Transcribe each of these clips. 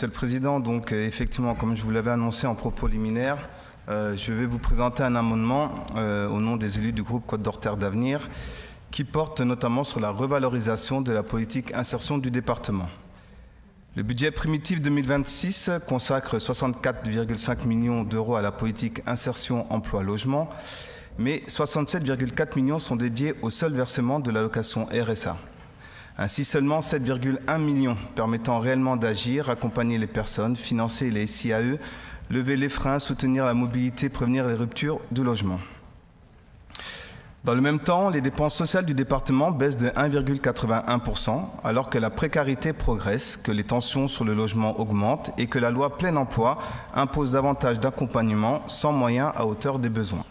Monsieur le Président, donc effectivement, comme je vous l'avais annoncé en propos liminaire, je vais vous présenter un amendement au nom des élus du groupe Côte d'Or Terre d'Avenir qui porte notamment sur la revalorisation de la politique insertion du département. Le budget primitif 2026 consacre 64,5 millions d'euros à la politique insertion emploi-logement, mais 67,4 millions sont dédiés au seul versement de l'allocation RSA. Ainsi, seulement 7,1 millions permettant réellement d'agir, accompagner les personnes, financer les SIAE, lever les freins, soutenir la mobilité, prévenir les ruptures de logement. Dans le même temps, les dépenses sociales du département baissent de 1,81%, alors que la précarité progresse, que les tensions sur le logement augmentent et que la loi plein emploi impose davantage d'accompagnement sans moyens à hauteur des besoins.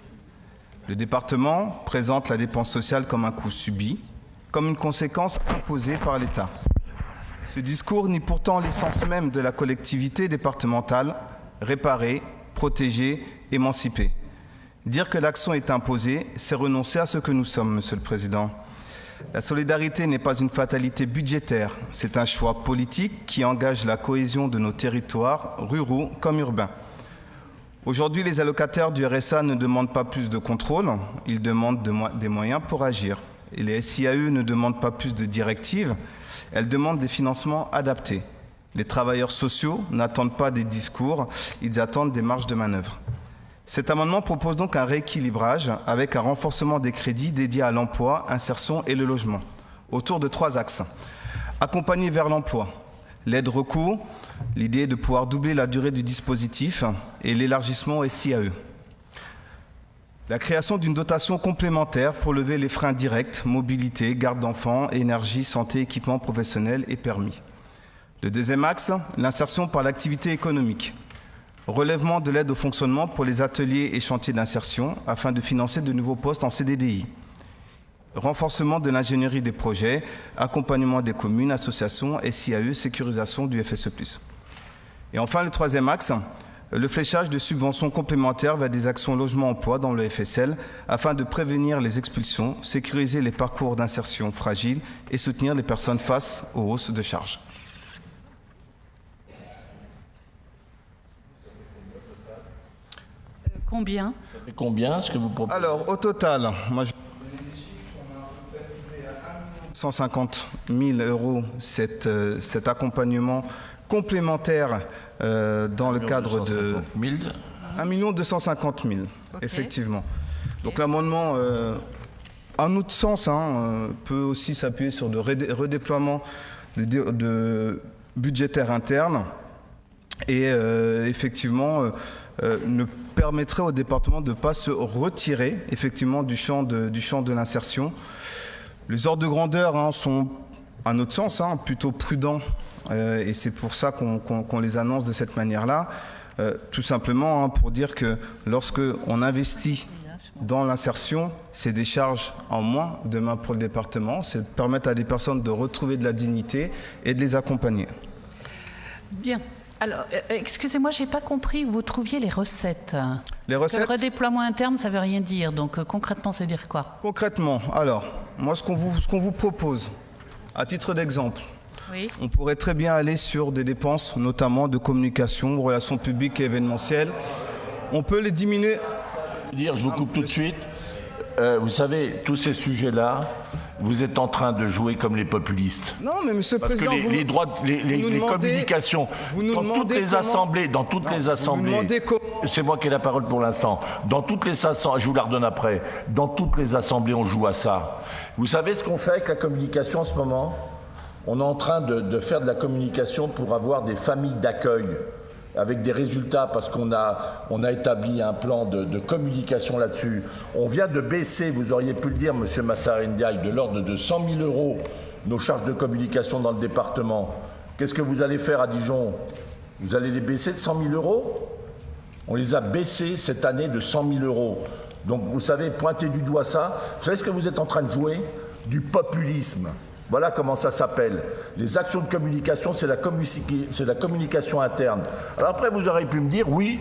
Le département présente la dépense sociale comme un coût subi, comme une conséquence imposée par l'État. Ce discours nie pourtant l'essence même de la collectivité départementale, réparer, protéger, émanciper. Dire que l'action est imposée, c'est renoncer à ce que nous sommes, Monsieur le Président. La solidarité n'est pas une fatalité budgétaire, c'est un choix politique qui engage la cohésion de nos territoires, ruraux comme urbains. Aujourd'hui, les allocataires du RSA ne demandent pas plus de contrôle, ils demandent des moyens pour agir. Et les SIAE ne demandent pas plus de directives, elles demandent des financements adaptés. Les travailleurs sociaux n'attendent pas des discours, ils attendent des marges de manœuvre. Cet amendement propose donc un rééquilibrage avec un renforcement des crédits dédiés à l'emploi, insertion et le logement, autour de 3 axes. Accompagner vers l'emploi, l'aide recours, l'idée de pouvoir doubler la durée du dispositif et l'élargissement au SIAE. La création d'une dotation complémentaire pour lever les freins directs, mobilité, garde d'enfants, énergie, santé, équipement professionnel et permis. Le deuxième axe, l'insertion par l'activité économique. Relèvement de l'aide au fonctionnement pour les ateliers et chantiers d'insertion afin de financer de nouveaux postes en CDDI. Renforcement de l'ingénierie des projets, accompagnement des communes, associations, SIAE, sécurisation du FSE+. Et enfin, le troisième axe, le fléchage de subventions complémentaires vers des actions logement-emploi dans le FSL afin de prévenir les expulsions, sécuriser les parcours d'insertion fragiles et soutenir les personnes face aux hausses de charges. Combien ? Ça fait combien ce que vous proposez ? Alors, au total, moi je... on a à peu près ciblé à 150 000 euros cet accompagnement complémentaire dans le cadre de 1 250 000, okay. Effectivement. Okay. Donc l'amendement, en autre sens, peut aussi s'appuyer sur de redéploiement de budgétaire interne et effectivement ne permettrait au département de ne pas se retirer effectivement du champ de l'insertion. Les ordres de grandeur sont, à notre sens, plutôt prudents. Et c'est pour ça qu'on les annonce de cette manière-là, tout simplement pour dire que lorsque on investit dans l'insertion, c'est des charges en moins demain pour le département, c'est de permettre à des personnes de retrouver de la dignité et de les accompagner. Bien. Alors, excusez-moi, je n'ai pas compris où vous trouviez les recettes. Les recettes. Parce que le redéploiement interne, ça ne veut rien dire. Donc, concrètement, ça veut dire quoi ? Concrètement, alors, moi, ce qu'on vous propose, à titre d'exemple, oui. On pourrait très bien aller sur des dépenses, notamment de communication, relations publiques et événementielles. On peut les diminuer. Je vous coupe tout de suite. Vous savez, tous ces sujets-là, vous êtes en train de jouer comme les populistes. Non, mais Monsieur le Président, parce que les droits, les communications, dans toutes les assemblées, c'est moi qui ai la parole pour l'instant. Dans toutes les assemblées, je vous la redonne après. Dans toutes les assemblées, on joue à ça. Vous savez ce qu'on fait avec la communication en ce moment ? On est en train de faire de la communication pour avoir des familles d'accueil avec des résultats parce qu'on a établi un plan de communication là-dessus. On vient de baisser, vous auriez pu le dire, Monsieur Massara Ndiaye, de l'ordre de 100 000 euros nos charges de communication dans le département. Qu'est-ce que vous allez faire à Dijon ? Vous allez les baisser de 100 000 euros ? On les a baissés cette année de 100 000 euros. Donc vous savez, pointer du doigt ça, vous savez ce que vous êtes en train de jouer ? Du populisme. Voilà comment ça s'appelle. Les actions de communication, c'est la communication interne. Alors après, vous aurez pu me dire, oui,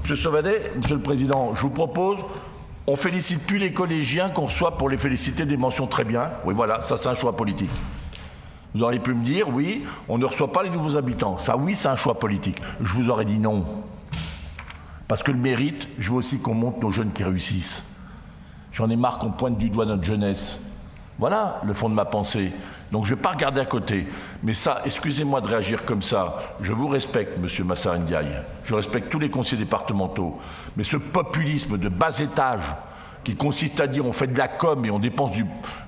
M. Sauvadet, Monsieur le Président, je vous propose, on ne félicite plus les collégiens qu'on reçoit pour les féliciter des mentions très bien. Oui, voilà, ça c'est un choix politique. Vous auriez pu me dire, oui, on ne reçoit pas les nouveaux habitants. Ça, oui, c'est un choix politique. Je vous aurais dit non. Parce que le mérite, je veux aussi qu'on monte nos jeunes qui réussissent. J'en ai marre qu'on pointe du doigt notre jeunesse. Voilà le fond de ma pensée. Donc je ne vais pas regarder à côté. Mais ça, excusez-moi de réagir comme ça. Je vous respecte, monsieur Massa Ndiaye. Je respecte tous les conseillers départementaux. Mais ce populisme de bas étage qui consiste à dire on fait de la com et on dépense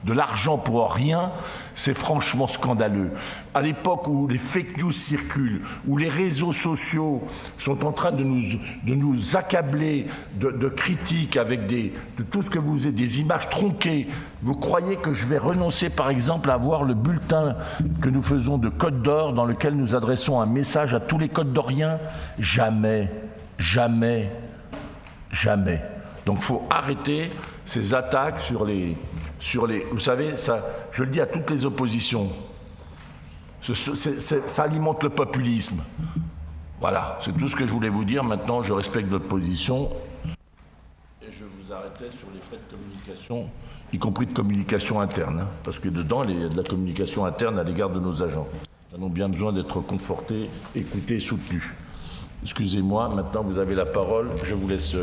de l'argent pour rien, c'est franchement scandaleux. À l'époque où les fake news circulent, où les réseaux sociaux sont en train de nous accabler de critiques avec de tout ce que vous êtes, des images tronquées, vous croyez que je vais renoncer par exemple à voir le bulletin que nous faisons de Côte d'Or dans lequel nous adressons un message à tous les Côte d'Oriens? Jamais, jamais, jamais. Donc il faut arrêter ces attaques sur les... Vous savez, ça, je le dis à toutes les oppositions, ça alimente le populisme. Voilà, c'est tout ce que je voulais vous dire. Maintenant, je respecte votre position. Et je vous arrêtais sur les frais de communication, y compris de communication interne, hein, parce que dedans, il y a de la communication interne à l'égard de nos agents. Nous avons bien besoin d'être confortés, écoutés, soutenus. Excusez-moi, maintenant vous avez la parole, je vous laisse...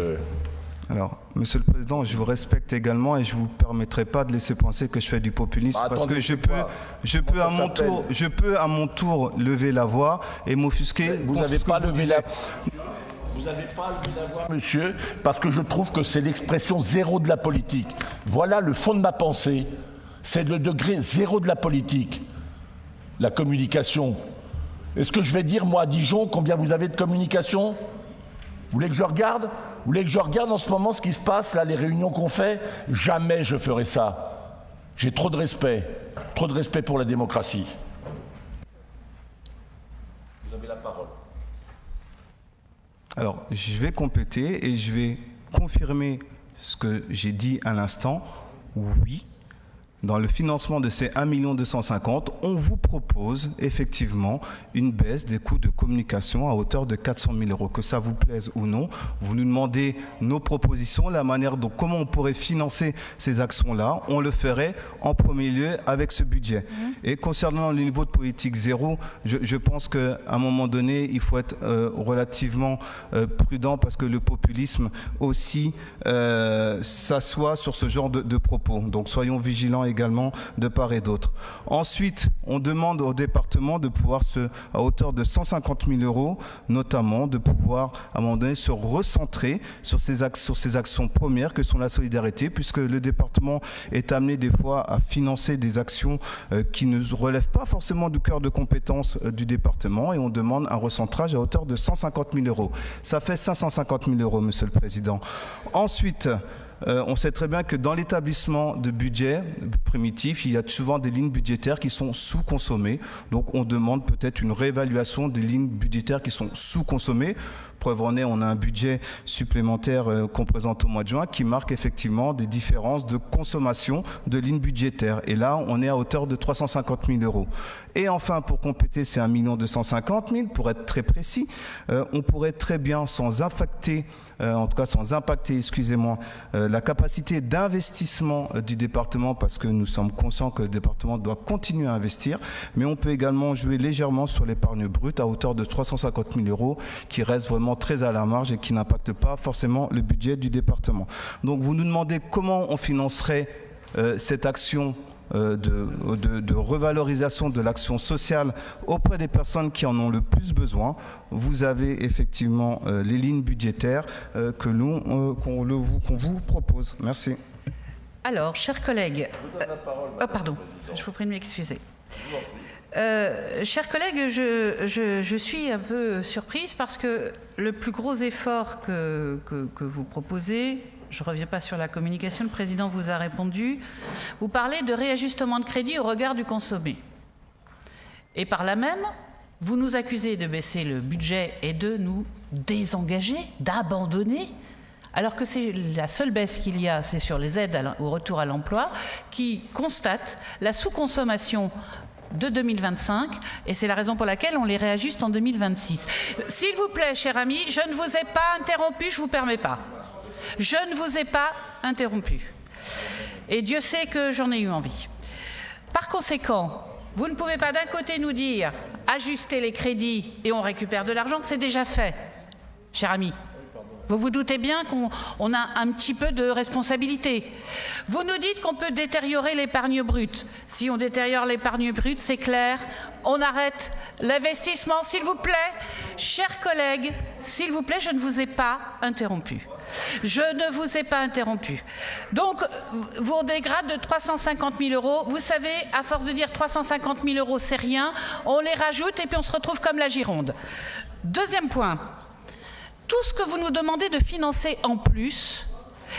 Alors, Monsieur le Président, je vous respecte également et je ne vous permettrai pas de laisser penser que je fais du populisme parce que je peux à mon tour lever la voix et m'offusquer. Vous n'avez pas levé la voix, monsieur, parce que je trouve que c'est l'expression zéro de la politique. Voilà le fond de ma pensée. C'est le degré zéro de la politique, la communication. Est-ce que je vais dire, moi, à Dijon, combien vous avez de communication ? Vous voulez que je regarde ? Vous voulez que je regarde en ce moment ce qui se passe, là, les réunions qu'on fait ? Jamais je ferai ça. J'ai trop de respect pour la démocratie. Vous avez la parole. Alors, je vais compléter et je vais confirmer ce que j'ai dit à l'instant. Oui, dans le financement de ces 1 250 000, on vous propose effectivement une baisse des coûts de communication à hauteur de 400 000 €. Que ça vous plaise ou non, vous nous demandez nos propositions, la manière dont comment on pourrait financer ces actions-là. On le ferait en premier lieu avec ce budget. Et concernant le niveau de politique zéro, je pense qu'à un moment donné, il faut être relativement prudent parce que le populisme aussi s'assoit sur ce genre de propos. Donc soyons vigilants également de part et d'autre. Ensuite, on demande au département de pouvoir à hauteur de 150 000 €, notamment, de pouvoir à un moment donné se recentrer sur ces actions premières que sont la solidarité, puisque le département est amené des fois à financer des actions qui ne relèvent pas forcément du cœur de compétence du département, et on demande un recentrage à hauteur de 150 000 €. Ça fait 550 000 €, Monsieur le Président. Ensuite, on sait très bien que dans l'établissement de budget primitif, il y a souvent des lignes budgétaires qui sont sous-consommées. Donc on demande peut-être une réévaluation des lignes budgétaires qui sont sous-consommées. Preuve en est, on a un budget supplémentaire qu'on présente au mois de juin qui marque effectivement des différences de consommation de lignes budgétaires. Et là, on est à hauteur de 350 000 €. Et enfin, pour compléter ces 1 250 000 €, pour être très précis, on pourrait très bien, sans impacter, la capacité d'investissement du département, parce que nous sommes conscients que le département doit continuer à investir, mais on peut également jouer légèrement sur l'épargne brute à hauteur de 350 000 € qui reste vraiment très à la marge et qui n'impacte pas forcément le budget du département. Donc vous nous demandez comment on financerait cette action de revalorisation de l'action sociale auprès des personnes qui en ont le plus besoin. Vous avez effectivement les lignes budgétaires qu'on vous propose. Merci. Alors, chers collègues... pardon, je vous prie de m'excuser. Chers collègues, je suis un peu surprise parce que le plus gros effort que vous proposez, je ne reviens pas sur la communication, le président vous a répondu, vous parlez de réajustement de crédit au regard du consommé. Et par là même, vous nous accusez de baisser le budget et de nous désengager, d'abandonner, alors que c'est la seule baisse qu'il y a, c'est sur les aides au retour à l'emploi, qui constate la sous-consommation de 2025, et c'est la raison pour laquelle on les réajuste en 2026. S'il vous plaît, cher ami, je ne vous ai pas interrompu, je ne vous permets pas. Je ne vous ai pas interrompu. Et Dieu sait que j'en ai eu envie. Par conséquent, Vous ne pouvez pas d'un côté nous dire ajuster les crédits et on récupère de l'argent, c'est déjà fait, cher ami. Vous vous doutez bien qu'on a un petit peu de responsabilité. Vous nous dites qu'on peut détériorer l'épargne brute. Si on détériore l'épargne brute, c'est clair, on arrête l'investissement, s'il vous plaît. Chers collègues, s'il vous plaît, je ne vous ai pas interrompu. Je ne vous ai pas interrompu. Donc, vous dégrade de 350 000 euros. Vous savez, à force de dire 350 000 euros, c'est rien, on les rajoute et puis on se retrouve comme la Gironde. Deuxième point. Tout ce que vous nous demandez de financer en plus,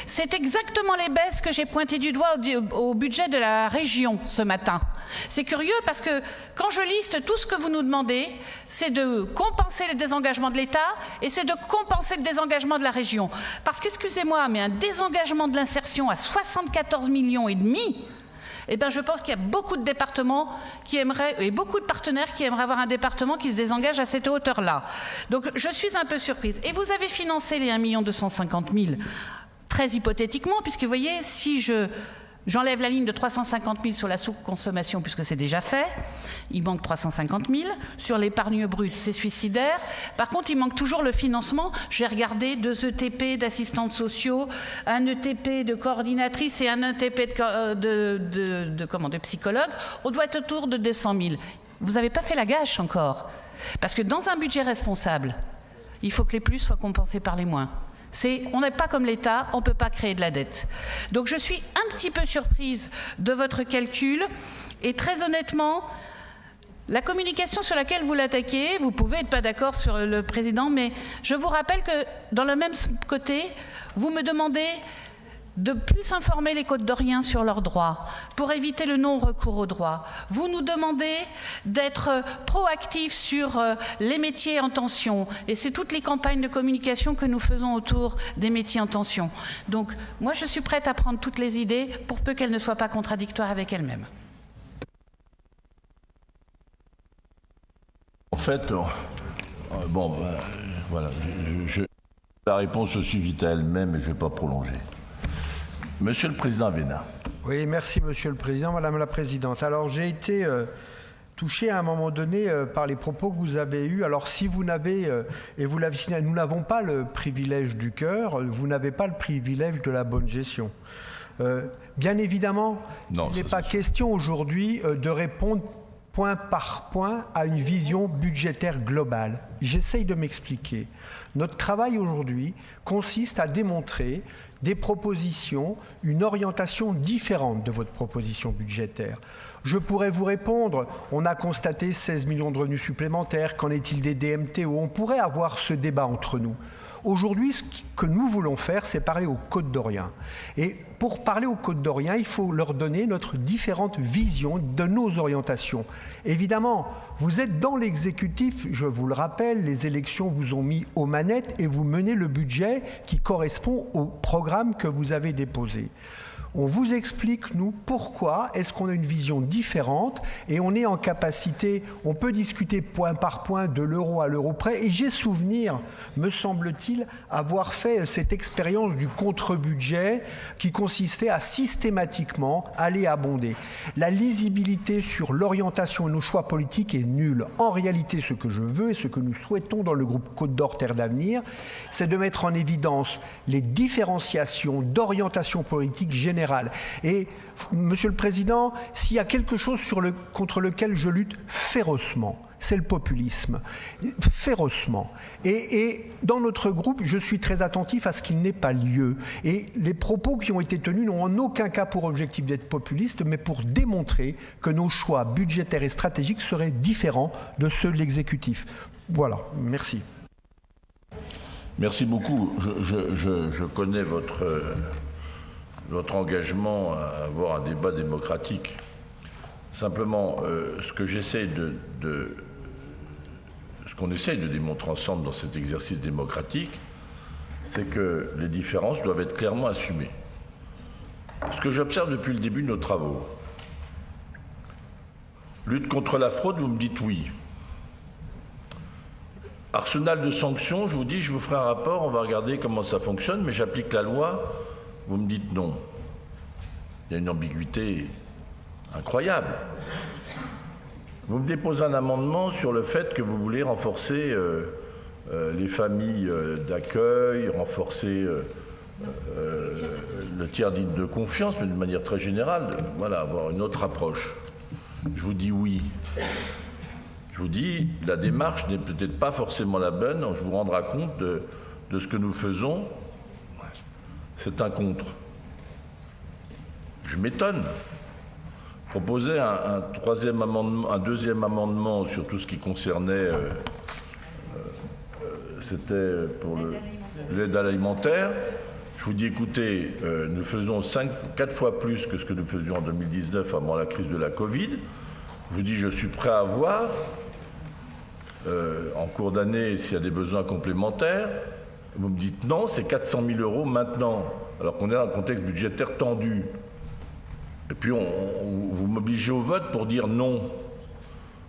c'est exactement les baisses que j'ai pointées du doigt au budget de la région ce matin. C'est curieux parce que quand je liste tout ce que vous nous demandez, c'est de compenser les désengagements de l'État et c'est de compenser le désengagement de la région. Parce que, excusez-moi, mais un désengagement de l'insertion à 74,5 millions, eh bien, je pense qu'il y a beaucoup de départements qui aimeraient, et beaucoup de partenaires qui aimeraient avoir un département qui se désengage à cette hauteur-là. Donc, je suis un peu surprise. Et vous avez financé les 1 250 000, très hypothétiquement, puisque vous voyez, si j'enlève la ligne de 350 000 sur la sous-consommation, puisque c'est déjà fait, il manque 350 000. Sur l'épargne brute, c'est suicidaire. Par contre, il manque toujours le financement. J'ai regardé 2 ETP d'assistantes sociaux, un ETP de coordinatrice et un ETP de psychologue. On doit être autour de 200 000. Vous n'avez pas fait la gâche encore. Parce que dans un budget responsable, il faut que les plus soient compensés par les moins. On n'est pas comme l'État, on ne peut pas créer de la dette. Donc je suis un petit peu surprise de votre calcul et très honnêtement, la communication sur laquelle vous l'attaquez, vous pouvez être pas d'accord sur le président, mais je vous rappelle que dans le même côté, vous me demandez de plus informer les Côtes-d'Oriens sur leurs droits, pour éviter le non-recours aux droits. Vous nous demandez d'être proactifs sur les métiers en tension, et c'est toutes les campagnes de communication que nous faisons autour des métiers en tension. Donc, moi, je suis prête à prendre toutes les idées, pour peu qu'elles ne soient pas contradictoires avec elles-mêmes. En fait, voilà, la réponse se suffit à elle-même et je ne vais pas prolonger. Monsieur le Président Avena. Oui, merci Monsieur le Président, Madame la Présidente. Alors j'ai été touché à un moment donné par les propos que vous avez eus. Alors si vous n'avez, et vous l'avez signalé, nous n'avons pas le privilège du cœur, vous n'avez pas le privilège de la bonne gestion. Bien évidemment, il n'est pas question aujourd'hui de répondre point par point à une vision budgétaire globale. J'essaye de m'expliquer. Notre travail aujourd'hui consiste à démontrer des propositions, une orientation différente de votre proposition budgétaire. Je pourrais vous répondre, on a constaté 16 millions de revenus supplémentaires, qu'en est-il des DMT, où on pourrait avoir ce débat entre nous. Aujourd'hui, ce que nous voulons faire, c'est parler aux Côtes-d'Oriens. Et pour parler aux Côtes-d'Oriens, il faut leur donner notre différente vision de nos orientations. Évidemment, vous êtes dans l'exécutif, je vous le rappelle, les élections vous ont mis aux manettes et vous menez le budget qui correspond au programme que vous avez déposé. On vous explique, nous, pourquoi est-ce qu'on a une vision différente et on est en capacité, on peut discuter point par point de l'euro à l'euro près. Et j'ai souvenir, me semble-t-il, avoir fait cette expérience du contre-budget qui consistait à systématiquement aller abonder. La lisibilité sur l'orientation de nos choix politiques est nulle. En réalité, ce que je veux et ce que nous souhaitons dans le groupe Côte d'Or Terre d'Avenir, c'est de mettre en évidence les différenciations d'orientation politique générale. Et, Monsieur le Président, s'il y a quelque chose contre lequel je lutte férocement, c'est le populisme. Férocement. Et dans notre groupe, je suis très attentif à ce qu'il n'ait pas lieu. Et les propos qui ont été tenus n'ont en aucun cas pour objectif d'être populistes, mais pour démontrer que nos choix budgétaires et stratégiques seraient différents de ceux de l'exécutif. Voilà, merci. Merci beaucoup. Je connais votre engagement à avoir un débat démocratique. Simplement, ce qu'on essaye de démontrer ensemble dans cet exercice démocratique, c'est que les différences doivent être clairement assumées. Ce que j'observe depuis le début de nos travaux, lutte contre la fraude, vous me dites oui. Arsenal de sanctions, je vous dis, je vous ferai un rapport, on va regarder comment ça fonctionne, mais j'applique la loi, vous me dites non. Il y a une ambiguïté incroyable. Vous me déposez un amendement sur le fait que vous voulez renforcer les familles d'accueil, renforcer le tiers dit de confiance, mais de manière très générale, voilà, avoir une autre approche. Je vous dis oui. Je vous dis, la démarche n'est peut-être pas forcément la bonne, je vous rendrai compte de ce que nous faisons. C'est un contre. Je m'étonne. Proposer un deuxième amendement sur tout ce qui concernait, c'était pour l'aide alimentaire. Je vous dis, écoutez, nous faisons 4 fois plus que ce que nous faisions en 2019 avant la crise de la Covid. Je vous dis, je suis prêt à voir, en cours d'année, s'il y a des besoins complémentaires. Vous me dites non, c'est 400 000 euros maintenant, alors qu'on est dans un contexte budgétaire tendu. Et puis vous m'obligez au vote pour dire non.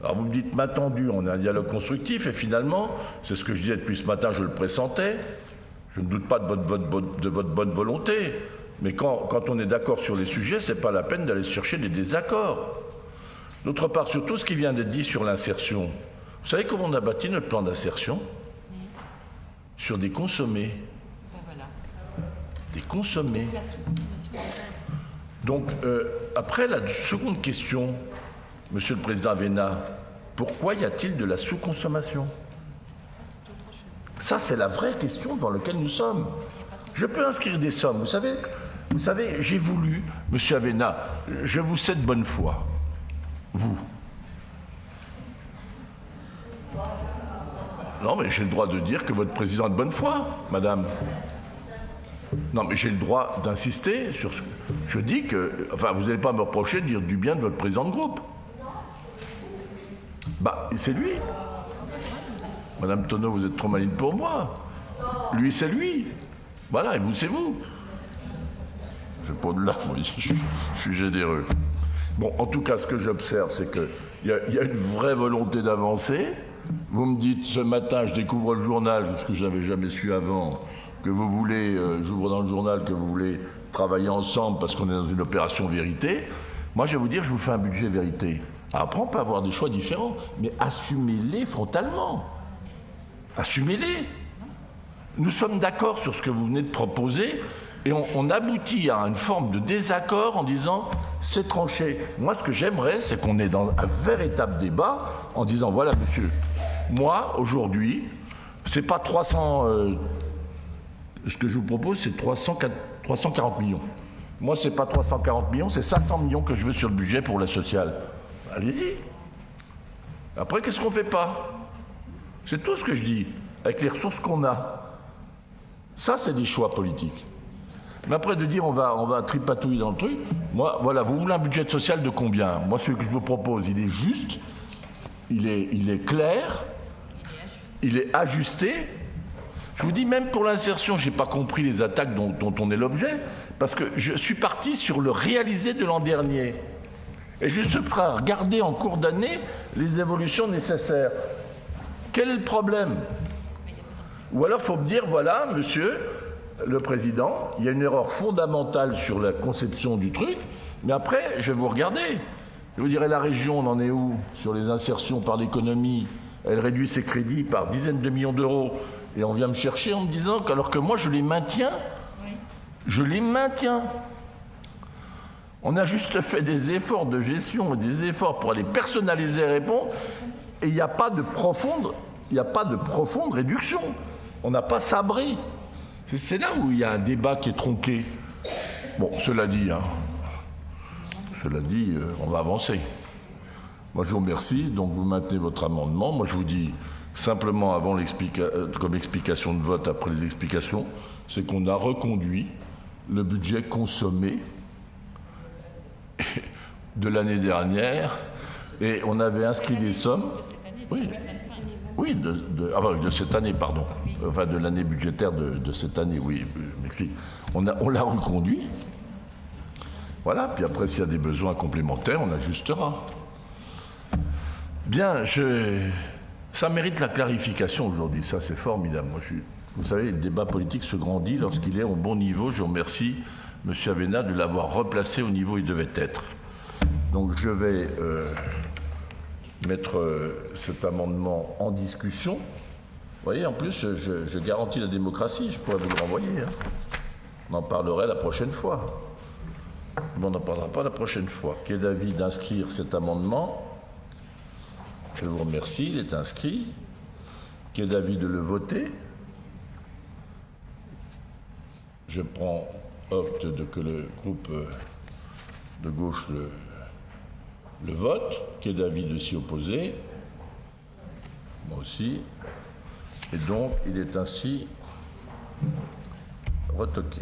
Alors vous me dites main tendue, on a un dialogue constructif, et finalement, c'est ce que je disais depuis ce matin, je le pressentais, je ne doute pas de votre bonne volonté, mais quand on est d'accord sur les sujets, c'est pas la peine d'aller chercher des désaccords. D'autre part, sur tout ce qui vient d'être dit sur l'insertion, vous savez comment on a bâti notre plan d'insertion ? Sur des consommés. Des consommés. Donc, après la seconde question, Monsieur le Président Avena, pourquoi y a-t-il de la sous-consommation ? Ça, c'est la vraie question dans laquelle nous sommes. Je peux inscrire des sommes. Vous savez, j'ai voulu, Monsieur Avena, je vous sais de bonne foi. Vous. Non, mais j'ai le droit de dire que votre président est de bonne foi, madame. Non, mais j'ai le droit d'insister sur ce que... Je dis que... Enfin, vous n'allez pas me reprocher de dire du bien de votre président de groupe. Bah, c'est lui. Madame Tonneau, vous êtes trop maligne pour moi. Lui, c'est lui. Voilà, et vous, c'est vous. Je pas de là, vous voyez, je suis généreux. Bon, en tout cas, ce que j'observe, c'est qu'il y a une vraie volonté d'avancer. Vous me dites, ce matin, je découvre le journal, ce que je n'avais jamais su avant, que vous voulez, j'ouvre dans le journal, que vous voulez travailler ensemble parce qu'on est dans une opération vérité. Moi, je vais vous dire, je vous fais un budget vérité. Après, on peut avoir des choix différents, mais assumez-les frontalement. Assumez-les. Nous sommes d'accord sur ce que vous venez de proposer et on aboutit à une forme de désaccord en disant c'est tranché. Moi, ce que j'aimerais, c'est qu'on ait dans un véritable débat en disant voilà, monsieur, moi, aujourd'hui, c'est pas 300... ce que je vous propose, c'est 340 millions. Moi, c'est pas 340 millions, c'est 500 millions que je veux sur le budget pour la sociale. Allez-y. Après, qu'est-ce qu'on fait pas ? C'est tout ce que je dis, avec les ressources qu'on a. Ça, c'est des choix politiques. Mais après, de dire on va tripatouiller dans le truc, moi, voilà, vous voulez un budget social de combien ? Moi, ce que je vous propose, il est juste, il est clair, il est ajusté. Je vous dis, même pour l'insertion, je n'ai pas compris les attaques dont on est l'objet, parce que je suis parti sur le réalisé de l'an dernier. Et je suis prêt à regarder en cours d'année les évolutions nécessaires. Quel est le problème ? Ou alors, il faut me dire, voilà, monsieur le Président, il y a une erreur fondamentale sur la conception du truc, mais après, je vais vous regarder. Je vous dirai, la région, on en est où sur les insertions par l'économie ? Elle réduit ses crédits par dizaines de millions d'euros. Et on vient me chercher en me disant qu'alors que moi, je les maintiens. Je les maintiens. On a juste fait des efforts de gestion et des efforts pour aller personnaliser et répondre. Et il n'y a pas de profonde réduction. On n'a pas sabré. C'est là où il y a un débat qui est tronqué. Bon, cela dit, on va avancer. Moi, je vous remercie. Donc, vous maintenez votre amendement. Moi, je vous dis simplement, avant comme explication de vote, après les explications, c'est qu'on a reconduit le budget consommé de l'année dernière et on avait inscrit des sommes. Oui, de cette année, pardon. Enfin, de l'année budgétaire de cette année, oui, je m'explique. On l'a reconduit. Voilà, puis après, s'il y a des besoins complémentaires, on ajustera. Bien, ça mérite la clarification aujourd'hui, ça c'est formidable. Vous savez, le débat politique se grandit lorsqu'il est au bon niveau. Je vous remercie, M. Avena, de l'avoir replacé au niveau où il devait être. Donc je vais mettre cet amendement en discussion. Vous voyez, en plus, je garantis la démocratie, je pourrais vous le renvoyer. Hein. On en parlerait la prochaine fois. Mais on n'en parlera pas la prochaine fois. Qui est d'avis d'inscrire cet amendement? Je vous remercie, il est inscrit. Qui est d'avis de le voter? Je prends acte de que le groupe de gauche le vote. Qui est d'avis de s'y opposer? Moi aussi. Et donc, il est ainsi retoqué.